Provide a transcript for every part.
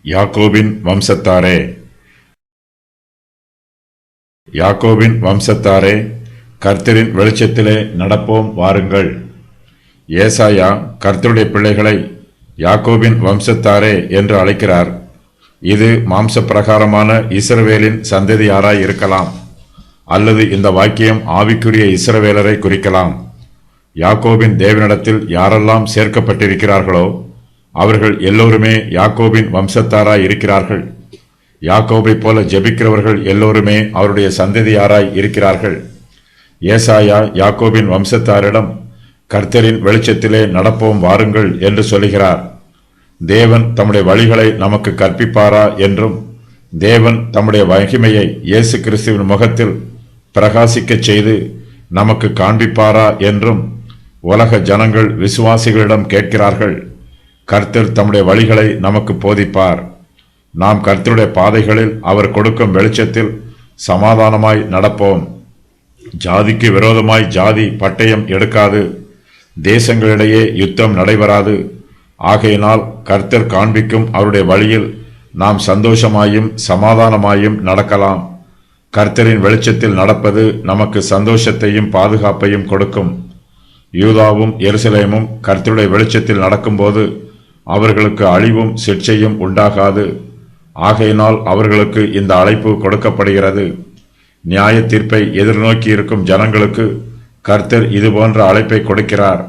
யாக்கோபின் வம்சத்தாரே, யாக்கோபின் வம்சத்தாரே, கர்த்தரின் வெளிச்சத்திலே நடப்போம் வாருங்கள். ஏசாயா கர்த்தருடைய பிள்ளைகளை யாக்கோபின் வம்சத்தாரே என்று அழைக்கிறார். இது மாம்ச பிரகாரமான இஸ்ரவேலின் சந்ததியாராய் இருக்கலாம், அல்லது இந்த வாக்கியம் ஆவிக்குரிய இஸ்ரவேலரை குறிக்கலாம். யாக்கோபின் தேவனிடத்தில் யாரெல்லாம் சேர்க்கப்பட்டிருக்கிறார்களோ அவர்கள் எல்லோருமே யாக்கோபின் வம்சத்தாராய் இருக்கிறார்கள். யாக்கோபை போல ஜெபிக்கிறவர்கள் எல்லோருமே அவருடைய சந்ததியாராய் இருக்கிறார்கள். ஏசாயா யாக்கோபின் வம்சத்தாரிடம் கர்த்தரின் வெளிச்சத்திலே நடப்போம் வாருங்கள் என்று சொல்லுகிறார். தேவன் தம்முடைய வழிகளை நமக்கு கற்பிப்பாரா என்றும், தேவன் தம்முடைய மகிமையை இயேசு கிறிஸ்துவின் முகத்தில் பிரகாசிக்கச் செய்து நமக்கு காண்பிப்பாரா என்றும் உலக ஜனங்கள் விசுவாசிகளிடம் கேட்கிறார்கள். கர்த்தர் தம்முடைய வழிகளை நமக்கு போதிப்பார். நாம் கர்த்தருடைய பாதைகளில் அவர் கொடுக்கும் வெளிச்சத்தில் சமாதானமாய் நடப்போம். ஜாதிக்கு விரோதமாய் ஜாதி பட்டயம் எடுக்காது, தேசங்களிடையே யுத்தம் நடைபெறாது. ஆகையினால் கர்த்தர் காண்பிக்கும் அவருடைய வழியில் நாம் சந்தோஷமாயும் சமாதானமாயும் நடக்கலாம். கர்த்தரின் வெளிச்சத்தில் நடப்பது நமக்கு சந்தோஷத்தையும் பாதுகாப்பையும் கொடுக்கும். யூதாவும் எருசலேமும் கர்த்தருடைய வெளிச்சத்தில் நடக்கும்போது அவர்களுக்கு அழிவும் சிட்சையும் உண்டாகாது. ஆகையினால் அவர்களுக்கு இந்த அழைப்பு கொடுக்கப்படுகிறது. நியாய தீர்ப்பை எதிர்நோக்கி இருக்கும் ஜனங்களுக்கு கர்த்தர் இது போன்ற அழைப்பை கொடுக்கிறார்.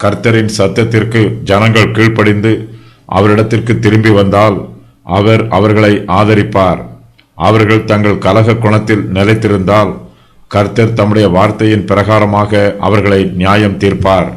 கர்த்தரின் சத்தத்திற்கு ஜனங்கள் கீழ்ப்படிந்து அவரிடத்திற்கு திரும்பி வந்தால் அவர் அவர்களை ஆதரிப்பார். அவர்கள் தங்கள் கலக குணத்தில் நிலைத்திருந்தால் கர்த்தர் தம்முடைய வார்த்தையின் பிரகாரமாக அவர்களை நியாயம் தீர்ப்பார்.